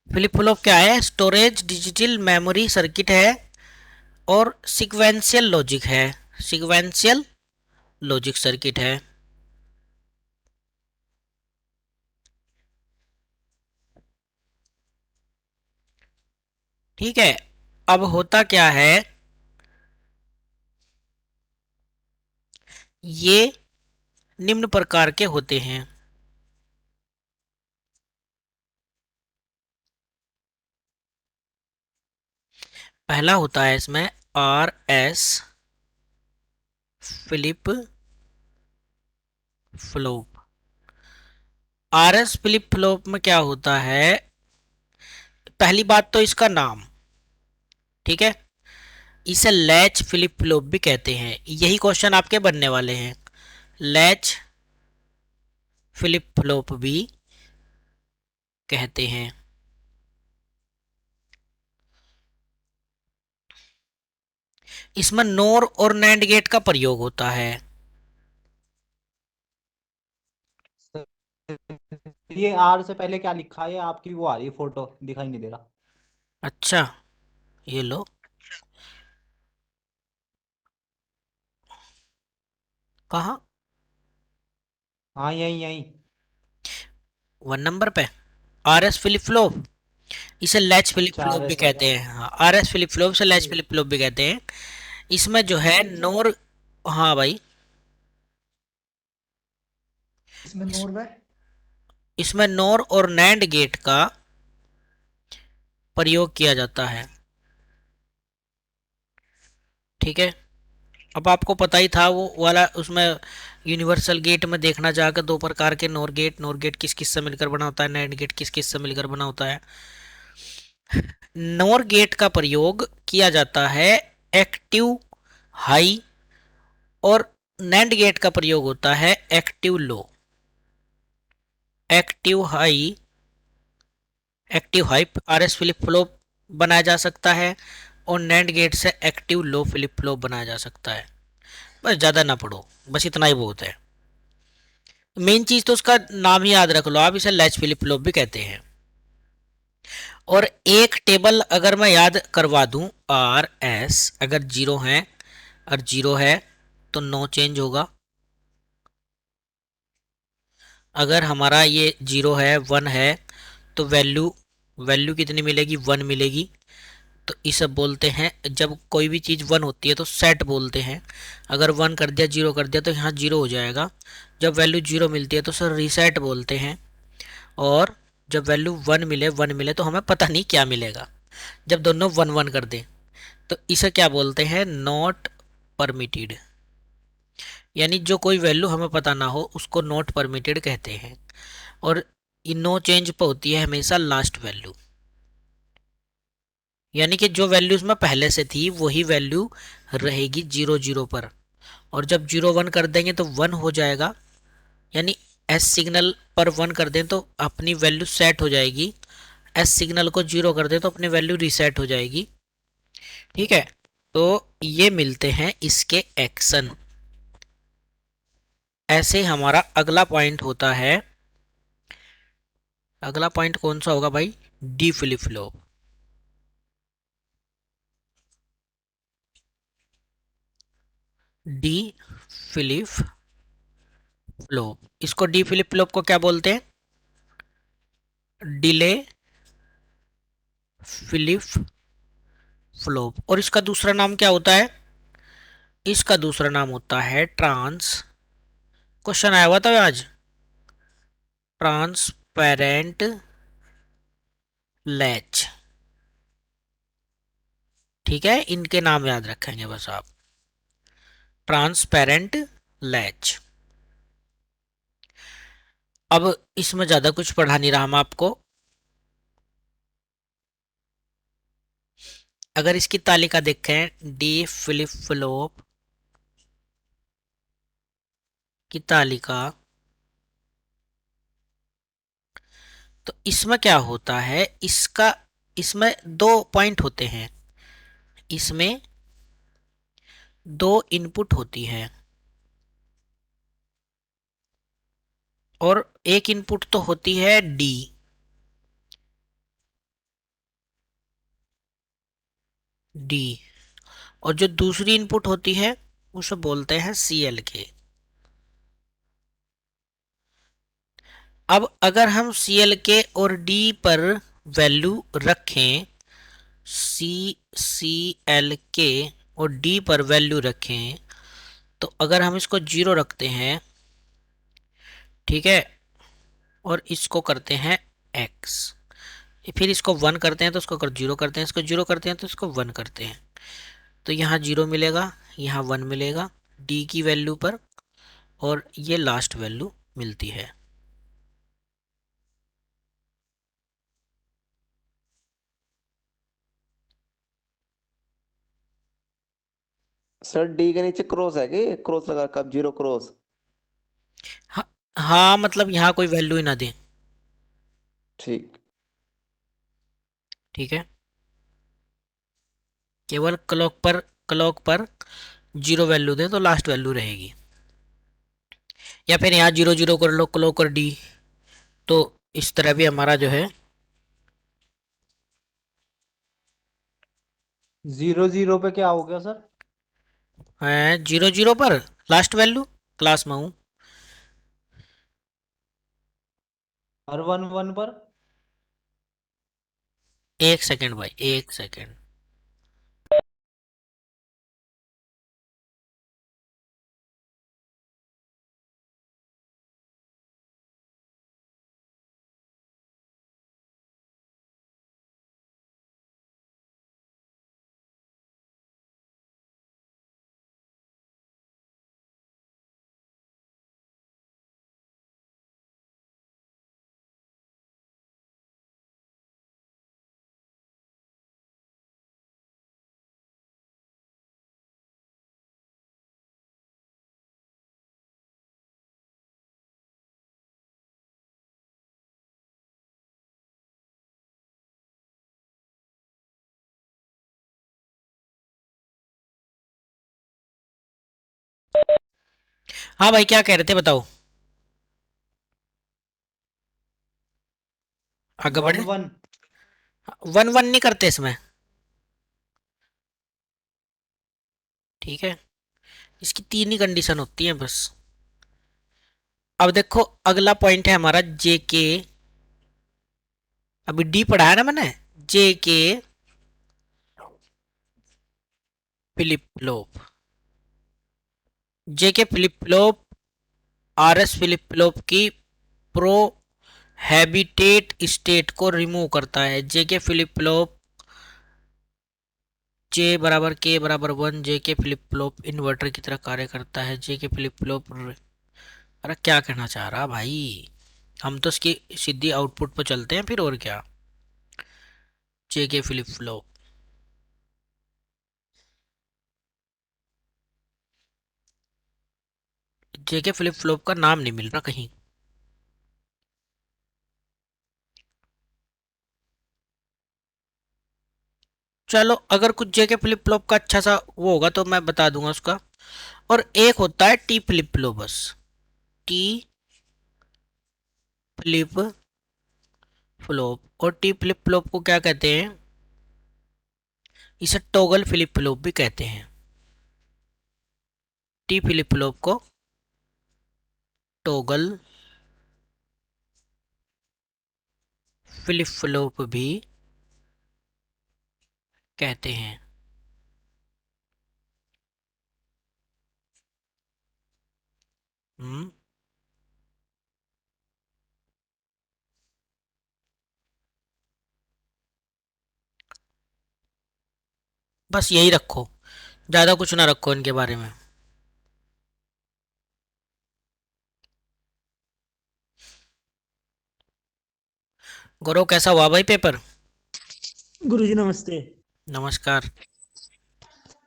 Flip flop क्या है? Storage digital memory circuit है और सीक्वेंशियल लॉजिक है। सीक्वेंशियल लॉजिक सर्किट है। ठीक है। अब होता क्या है, ये निम्न प्रकार के होते हैं। पहला होता है इसमें R S flip flop. R S flip flop में क्या होता है? पहली बात तो इसका नाम, ठीक है। इसे लैच फ्लिप फ्लॉप भी कहते हैं। यही क्वेश्चन आपके बनने वाले हैं। लैच फ्लिप फ्लॉप भी कहते हैं। इसमें नोर और नैंड गेट का प्रयोग होता है। ये आर से पहले क्या लिखा है? आपकी वो आ रही है, फोटो दिखाई नहीं दे रहा। अच्छा, ये लो। कहाँ? हाँ, यही यही। 1 नंबर पे आर एस फिलिप फ्लॉप। इसे लैच फिलिप अच्छा, फ्लॉप आर भी एस कहते वाला। हैं। हाँ, आर एस फिलिप फ्लॉप से लैच फिलिप फ्लॉप भी कहते हैं। इसमें जो है नोर, हाँ भाई, इसमें इस, नॉर्वे। इसमें नोर और नैंड गेट का प्रयोग किया जाता है। ठीक है। अब आपको पता ही था वो वाला, उसमें यूनिवर्सल गेट में देखना जाकर दो प्रकार के नोर गेट, नोर गेट किस किस से मिलकर बना होता है, नैंड गेट किस किस से मिलकर बना होता है। नोर गेट का प्रयोग किया जाता है एक्टिव हाई, और नैंड गेट का प्रयोग होता है active low. Active high, active high R S flip flop बनाया जा सकता है, और नैंड गेट से एक्टिव लो फ्लिप फ्लॉप बनाया जा सकता है। बस ज़्यादा ना पढ़ो, बस इतना ही बहुत है। मेन चीज़ तो उसका नाम ही याद रख लो आप, इसे लैच फ्लिप फ्लॉप भी कहते हैं। और एक टेबल अगर मैं याद करवा दूं, आर एस अगर जीरो है, और जीरो है तो नो चेंज होगा। अगर हमारा ये जीरो है, वन है, तो वैल्यू, वैल्यू कितनी मिलेगी? वन मिलेगी। तो इसे बोलते हैं, जब कोई भी चीज़ वन होती है तो सेट बोलते हैं। अगर वन कर दिया, जीरो कर दिया, तो यहाँ जीरो हो जाएगा। जब वैल्यू जीरो मिलती है तो उसे रीसेट बोलते हैं। और जब वैल्यू वन मिले, वन मिले तो हमें पता नहीं क्या मिलेगा, जब दोनों वन वन कर दें, तो इसे क्या बोलते हैं? Not permitted. यानी जो कोई वैल्यू हमें पता ना हो उसको नॉट परमिटेड कहते हैं। और ये नो चेंज पे होती है हमेशा लास्ट वैल्यू। यानी कि जो वैल्यू उसमें पहले से थी वही वैल्यू रहेगी जीरो जीरो पर। और जब जीरो वन कर देंगे तो वन हो जाएगा। यानी एस सिग्नल पर वन कर दें तो अपनी वैल्यू सेट हो जाएगी, एस सिग्नल को जीरो कर दें तो अपनी वैल्यू रीसेट हो जाएगी। ठीक है। तो ये मिलते हैं इसके एक्शन। ऐसे हमारा अगला पॉइंट होता है। अगला पॉइंट कौन सा होगा भाई? D flip flop. D flip flop, इसको डी फ्लिप फ्लॉप को क्या बोलते हैं? Delay flip flop. और इसका दूसरा नाम क्या होता है? इसका दूसरा नाम होता है ट्रांस, क्वेश्चन आया हुआ था आज, ट्रांसपेरेंट लैच। ठीक है, इनके नाम याद रखेंगे बस आप। Transparent latch. अब इसमें ज्यादा कुछ पढ़ा नहीं रहा हम आपको। अगर इसकी तालिका देखें, डी फ्लिप फ्लॉप की तालिका, तो इसमें क्या होता है? इसका, इसमें दो पॉइंट होते हैं। इसमें दो इनपुट होती है, और एक इनपुट तो होती है डी, डी। और जो दूसरी इनपुट होती है उसे बोलते हैं सी एल के। अब अगर हम सी एल के और डी पर वैल्यू रखें, सी एल के और डी पर वैल्यू रखें, तो अगर हम इसको जीरो रखते हैं, ठीक है, और इसको करते हैं एक्स, फिर इसको वन करते हैं तो इसको कर जीरो करते हैं, इसको जीरो करते हैं तो इसको वन करते हैं, तो यहाँ जीरो मिलेगा, यहाँ वन मिलेगा डी की वैल्यू पर, और ये लास्ट वैल्यू मिलती है। सर डी के नीचे क्रॉस है कि क्रॉस लगा कब जीरो क्रॉस। हाँ, हाँ मतलब यहाँ कोई वैल्यू ही ना दें। ठीक। ठीक है, केवल क्लॉक पर जीरो वैल्यू दें तो लास्ट वैल्यू रहेगी, या फिर यहाँ जीरो जीरो कर लो क्लॉक और डी, तो इस तरह भी हमारा जो है। जीरो जीरो पे क्या हो गया सर? जीरो जीरो पर लास्ट वैल्यू, क्लास में हूँ। और वन वन पर? एक सेकेंड भाई, एक सेकेंड। हाँ भाई, क्या कह रहे थे बताओ, आगे वन बढ़े। वन। वन वन नहीं करते इसमें, ठीक है, इसकी तीन ही कंडीशन होती है बस। अब देखो, अगला पॉइंट है हमारा जे के, अभी डी पढ़ा है ना मैंने, जे के फ्लिप फ्लॉप, जे के flip flop R S flip flop की प्रो हैबिटेट स्टेट को रिमूव करता है। जे के फ्लिप फ्लॉप जे बराबर के बराबर वन, जे के फ्लिप फ्लॉप इन्वर्टर की तरह कार्य करता है। जे के फ्लिप फ्लॉप, अरे क्या कहना चाह रहा भाई, हम तो इसकी सीधी आउटपुट पर चलते हैं फिर, और क्या। जे के फ्लिप फ्लॉप, जे के फ्लिप फ्लॉप का नाम नहीं मिल रहा कहीं। चलो, अगर कुछ जे के फ्लिप फ्लॉप का अच्छा सा वो होगा तो मैं बता दूंगा उसका। और एक होता है टी फ्लिप फ्लॉप, बस टी फ्लिप फ्लॉप। और टी फ्लिप फ्लॉप को क्या कहते हैं, इसे टॉगल फ्लिप फ्लॉप भी कहते हैं। टी फ्लिप फ्लॉप को टॉगल फ्लिप फ्लॉप भी कहते हैं। हम्म, बस यही रखो, ज्यादा कुछ ना रखो इनके बारे में। गौरव, कैसा हुआ भाई पेपर? गुरुजी नमस्ते। नमस्कार।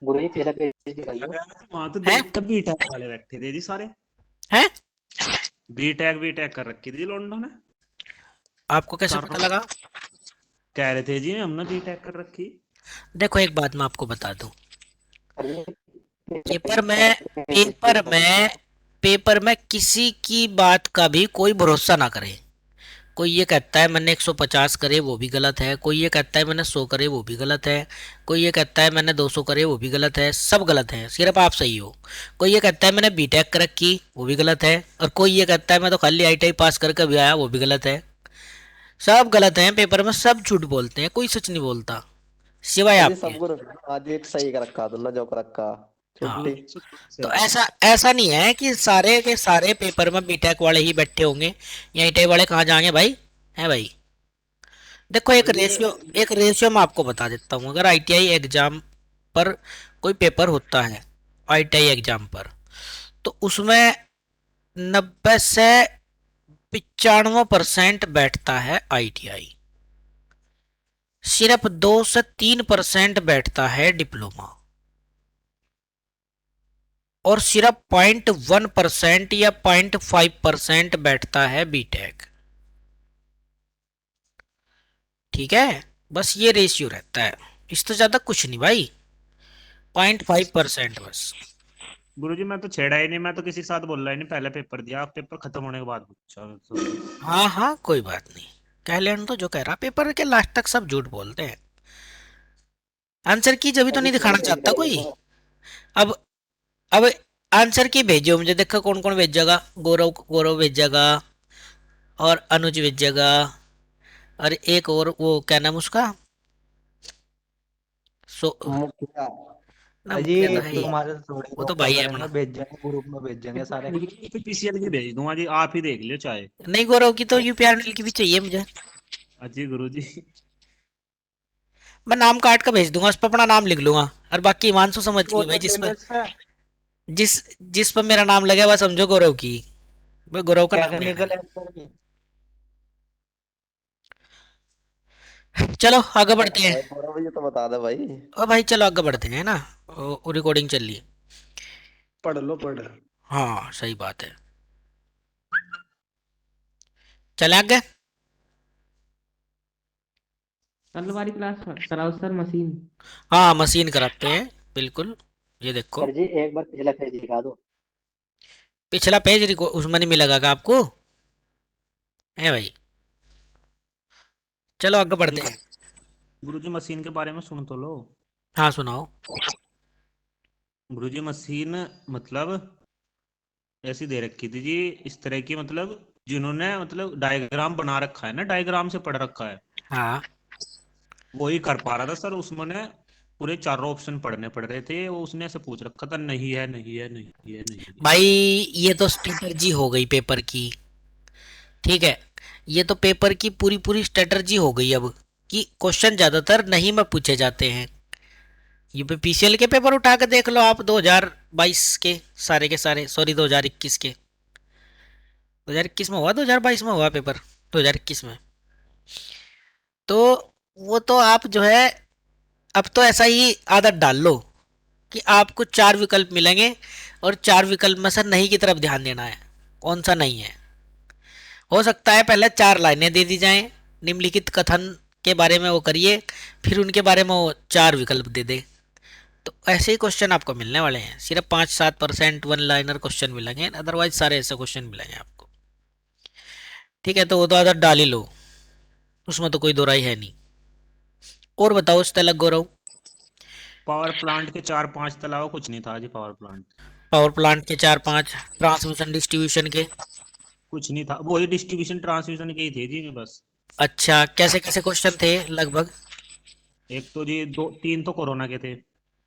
गुरु जी तेरा पेज दिखाइए। वहां तो है देखकर बीटेक वाले बैठे थे जी सारे। है बीटेक बीटेक कर रखी थी लोंडो ने। आपको कैसे चारों पता लगा? कह रहे थे जी हमने बीटेक कर रखी। देखो, एक बात मैं आपको बता दूं, अरे पेपर में पेपर में पेपर में किसी की बात का भी कोई भरोसा ना करें। कोई ये कहता है मैंने 150 करे, वो भी गलत है। कोई ये कहता है मैंने 100 करे, वो भी गलत है। कोई ये कहता है मैंने 200 करे, वो भी गलत है। सब गलत है, सिर्फ आप सही हो। कोई ये कहता है मैंने बीटेक कर रखी, वो भी गलत है। और कोई ये कहता है मैं तो खाली आईटीआई पास करके भी आया, वो भी गलत है। सब गलत हैं पेपर में, सब झूठ बोलते हैं, कोई सच नहीं बोलता सिवाय सर जी आपके। सबको आज एक सही कर रखा, दूल्हा जो कर रखा। हाँ, छुट्टी। तो ऐसा ऐसा नहीं है कि सारे के सारे पेपर में बीटेक वाले ही बैठे होंगे, या आईटीआई वाले कहाँ जाएंगे भाई, है भाई। देखो सर जी एक रेशियो मैं आपको बता देता हूँ। अगर आईटीआई एग्जाम पर कोई पेपर होता है, आईटीआई एग्जाम पर, तो उसमें 90 से 95% बैठता है आईटीआई। सिर्फ 2 से 3% बैठता है डिप्लोमा। और सिर्फ 0.1% या 0.5% बैठता है बीटेक। ठीक है, बस ये रेशियो रहता है, इस तो ज्यादा कुछ नहीं भाई, 0.5% बस। गुरुजी मैं तो छेड़ा ही नहीं, मैं तो किसी के साथ बोल रहा ही नहीं, पहले पेपर दिया, पेपर खत्म होने के बाद पूछा सबसे। हाँ हाँ, कोई बात नहीं, कह लेने तो जो कह रहा। पेपर के लास्ट तक सब झूठ बोलते हैं। आंसर की जब भी तो सर जी नहीं पूरा दिखाना सही चाहता कराइए कोई। तो। अब अब आंसर की भेजो मुझे, देखो कौन कौन भेजेगा। गौरव गौरव भेजेगा, और अनुज भेजेगा, और एक और वो क्या नाम उसका, सो मुखिया। ना, अजी मुखिया तो है ही, तुम्हारे से थोड़ी वो तो धोखा भाई है करेंगे, अपना। भेज देंगे ग्रुप में, भेज देंगे सारे। पीसीएल की भेज दूंगा जी, आप ही देख लियो चाहे। नहीं, गौरव की तो यूपीआरएल की भी चाहिए मुझे। अजी गुरुजी। मैं नाम काट कर भेज दूंगा, उस पर अपना नाम लिख लूंगा। और बाकी हिमांशु समझ वो लियो भाई, तो टेलर्स है। जिस जिस पर मेरा नाम लगे वह समझो गौरव की। भाई गौरव का नाम लेना टेक्निकल है। एक्टर की। चलो आगे क्या बढ़ते हैं। है थोड़ा मुझे तो बता दे भाई। ओ भाई चलो आगे बढ़ते हैं ना, रिकॉर्डिंग चल रही है। पढ़ लो पढ़। हाँ सही बात है, चले आगे। कल वाली क्लास कराओ सर, मशीन। हाँ मशीन कराते हैं, बिल्कुल। ये देखो सर जी एक बार पिछला पेज दिखा दो। पिछला पेज उसमें नहीं मिलेगा क्या आपको, है भाई। चलो आगे बढ़ते हैं। गुरुजी मशीन के बारे में सुन तो लो। हाँ सुनाओ। गुरुजी मशीन मतलब ऐसी दे रखी थी जी, इस तरह की, मतलब जिन्होंने मतलब डायग्राम बना रखा है ना, डायग्राम से पढ़ रखा है, हाँ वही कर पा रहा था सर। उसमें ने पूरे चारों ऑप्शन पढ़ने पड़ रहे थे, वो उसने ऐसे पूछ रखा था, नहीं है नहीं है नहीं है नहीं है। भाई, ये तो स्ट्रेटजी हो गई पेपर की। ठीक है, ये तो पेपर की पूरी पूरी स्ट्रेटजी हो गई अब, कि क्वेश्चन ज्यादातर नहीं में पूछे जाते हैं। ये पीसीएल के पेपर उठा के देख लो आप, 2022 के सारे, सॉरी 2021 के। 2021 में हुआ, 2022 में हुआ पेपर, 2021 में। तो वो तो आप जो है, अब तो ऐसा ही आदत डाल लो कि आपको 4 विकल्प मिलेंगे, और 4 विकल्प में से नहीं की तरफ ध्यान देना है, कौन सा नहीं है। हो सकता है पहले 4 लाइनें दे दी जाएं, निम्नलिखित कथन के बारे में वो करिए, फिर उनके बारे में वो 4 विकल्प दे दे। तो ऐसे ही क्वेश्चन आपको मिलने वाले हैं, सिर्फ 5-7% वन लाइनर क्वेश्चन मिलेंगे, अदरवाइज सारे ऐसे क्वेश्चन मिलेंगे आपको। ठीक है, तो वो तो आदत डाल ही लो, उसमें तो कोई दो राय है नहीं। और बताओ उस तलक गौरव। पावर प्लांट के 4-5 के अलावा कुछ नहीं था जी, पावर प्लांट पावर प्लांट के 4-5, ट्रांसमिशन डिस्ट्रीब्यूशन के। कुछ नहीं था, वही डिस्ट्रीब्यूशन ट्रांसमिशन के ही थे जी में बस। अच्छा, कैसे कैसे क्वेश्चन थे लगभग। एक तो जी 2-3 तो कोरोना के थे,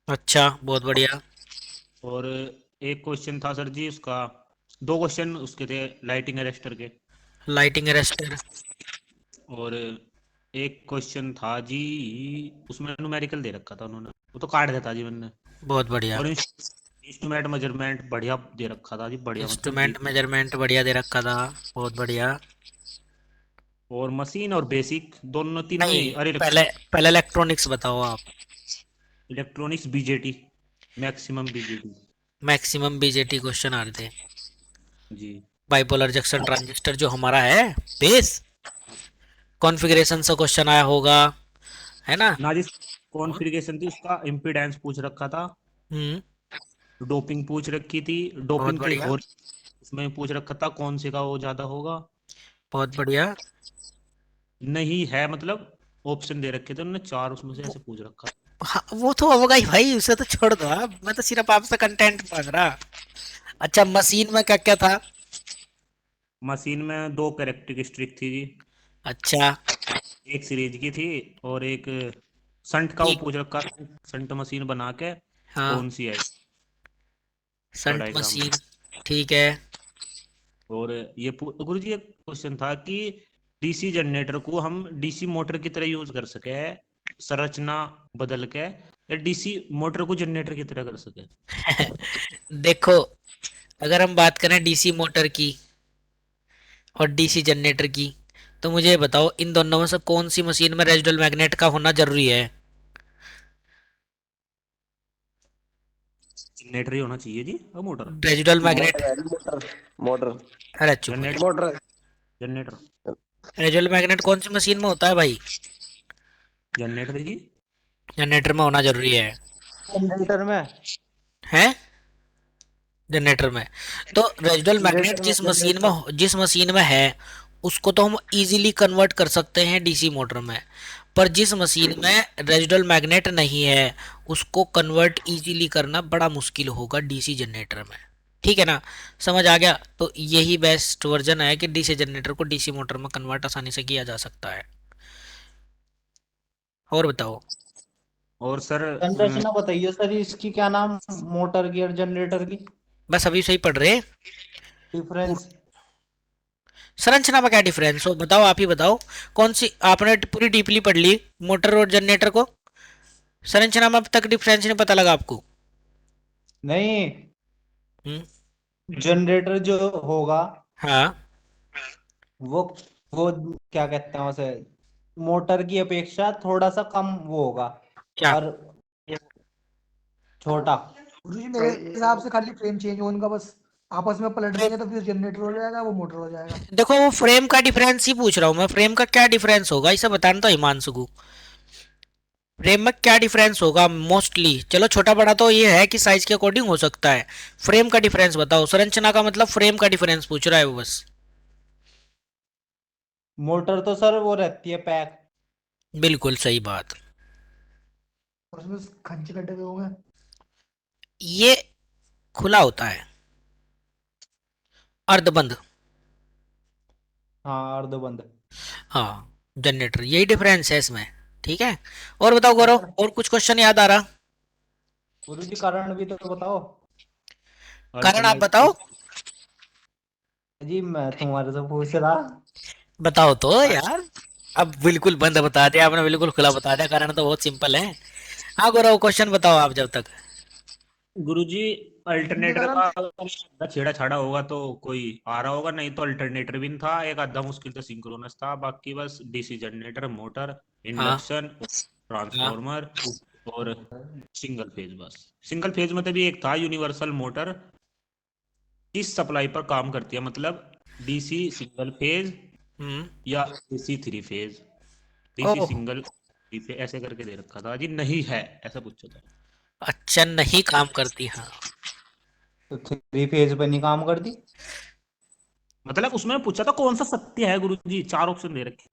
अच्छा बहुत बढ़िया। और एक क्वेश्चन था सर जी उसका, 2 क्वेश्चन उसके थे लाइटिंग अरेस्टर के, लाइटिंग अरेस्टर। और एक क्वेश्चन था जी उसमें न्यूमेरिकल दे रखा था उन्होंने, वो तो काट देता जी मैंने। बहुत बढ़िया। और इंस्ट्रूमेंट मेजरमेंट बढ़िया दे रखा था जी, बढ़िया मतलब इंस्ट्रूमेंट मेजरमेंट बढ़िया दे रखा था, बहुत बढ़िया। और मशीन और बेसिक दोनों तीनों नहीं, ही, अरे पहले पहले इलेक्ट्रॉनिक्स बताओ आप। Electronics BJT, maximum BJT maximum BJT question आ रहे थे। जी। बाइपोलर जंक्शन ट्रांजिस्टर जो हमारा है बेस, कॉन्फ़िगरेशन से क्वेश्चन आया होगा, है ना। ना जी कॉन्फ़िगरेशन थी, उसका इम्पीडेंस पूछ रखा था, हम्म। डोपिंग पूछ रखी थी, बहुत डोपिंग के एक बढ़िया, और उसमें पूछ रखा था कौन से का वो ज्यादा होगा। बहुत बढ़िया। नहीं है, मतलब ऑप्शन दे रखे थे उन्होंने 4, उसमें से ऐसे पूछ रखा। हाँ, वो तो होगा ही भाई, उसे तो छोड़ दो आप, मैं तो सिर्फ आपसे कंटेंट मांग रहा। अच्छा, मशीन में क्या क्या था? मशीन में 2 कैरेक्टरिस्टिक थी जी। अच्छा। एक सीरीज की थी, और एक संट का वो ठीक। पूछ रखा। संट मशीन बना के हाँ। कौन सी है, उसका संट डायग्राम। मशीन। ठीक है। और ये गुरुजी एक क्वेश्चन था कि डीसी जनरेटर को हम डीसी मोटर की तरह यूज कर सके, संरचना बदल के, या डीसी मोटर को जनरेटर की तरह कर सके। देखो, अगर हम बात करें डीसी मोटर की और डीसी जनरेटर की, तो मुझे ये बताओ इन दोनों में से कौन सी मशीन में रेजिडुअल मैग्नेट का होना जरूरी है? जनरेटर ही होना चाहिए जी, और मोटर। Residual magnet. मोटर है, मोटर। मोटर। अरे चुप हो जनरेटर। जाओ। मोटर। जनरेटर। रेजिडुअल मैग्नेट कौन सी मशीन में होता है भाई? जनरेटर जी। जनरेटर में होना जरूरी है। जनरेटर में। हैं? जनरेटर में। तो रेजिडुअल मैग्नेट जनरेटर में, जनरेटर। जिस मशीन में है, उसको तो हम इजीली कन्वर्ट कर सकते हैं डीसी मोटर में। पर जिस मशीन में रेजिडुअल मैग्नेट नहीं है, उसको कन्वर्ट इजीली करना बड़ा मुश्किल होगा डीसी जनरेटर में। ठीक है ना? समझ आ गया? तो यही बेस्ट वर्जन है कि डीसी जनरेटर को डीसी मोटर में कन्वर्ट आसानी से किया जा सकता है। और बताओ। और सर संरचना बताइए सर इसकी, क्या नाम, मोटर की और जनरेटर की बस अभी सही पढ़ रहे। डिफरेंस। संरचना में क्या डिफरेंस हो, बताओ, आप ही बताओ। कौन सी आपने पूरी डीपली पढ़ ली मोटर और जनरेटर को, संरचना में अब तक डिफरेंस नहीं पता लगा आपको? नहीं, हम्म। जनरेटर जो होगा हाँ। वो वो क्या कहते हैं उसे, मोटर की अपेक्षा थोड़ा सा कम वो होगा, क्या? और छोटा। गुरुजी मेरे हिसाब से खाली फ्रेम चेंज हो उनका बस, आपस में पलट देंगे तो फिर जनरेटर हो जाएगा, वो मोटर हो जाएगा। देखो, वो फ्रेम का डिफरेंस ही पूछ रहा हूँ मैं, फ्रेम का क्या डिफरेंस होगा इसे बताना तो हिमांशु को। फ्रेम में क्या डिफरेंस होगा मोस्टली? चलो छोटा बड़ा तो ये है कि साइज के अकॉर्डिंग हो सकता है। फ्रेम का डिफरेंस बताओ, संरचना का मतलब फ्रेम का डिफरेंस पूछ रहा है वो बस। मोटर तो सर वो रहती है पैक। बिल्कुल सही बात। और उसमें खंचे कटे हुए होंगे। ये खुला होता है, अर्धबंद। हाँ, अर्धबंद। हाँ, जनरेटर, यही डिफरेंस है इसमें। ठीक है। और बताओ गौरव, और कुछ क्वेश्चन याद आ रहा? गुरु जी कारण भी तो बताओ। कारण आप अल्टरनेट। बताओ। जी मैं तुम्हारे से पूछ रहा। बताओ तो यार। अब बिल्कुल बंद बता दिया आपने, बिल्कुल खुला बता दिया, कारण तो बहुत सिंपल है। हाँ गौरव, क्वेश्चन बताओ आप जब तक। गुरुजी, हिंदी अल्टरनेटर कारण। का आधा छेड़ा छाड़ा होगा तो कोई आ रहा होगा, नहीं तो अल्टरनेटर भी नहीं था, एक आधा मुश्किल से सिंक्रोनस था, बाकी बस डीसी जनरेटर, मोटर, हाँ। इंडक्शन, हाँ। ट्रांसफार्मर और सिंगल फेज। बस सिंगल फेज में तभी एक था यूनिवर्सल मोटर, किस सप्लाई पर काम करती है, मतलब डीसी सिंगल फेज हम्म। या डीसी 3 फेज। डीसी ओह। सिंगल थ्री फेज ऐसे करके दे रखा था जी, नहीं है ऐसा पूछा था। अच्छा, नहीं काम करती, हाँ। तो 3 फेज पे नहीं काम करती। मतलब उसमें पूछा था कौन सा सत्य है गुरुजी, 4 ऑप्शन दे रखे।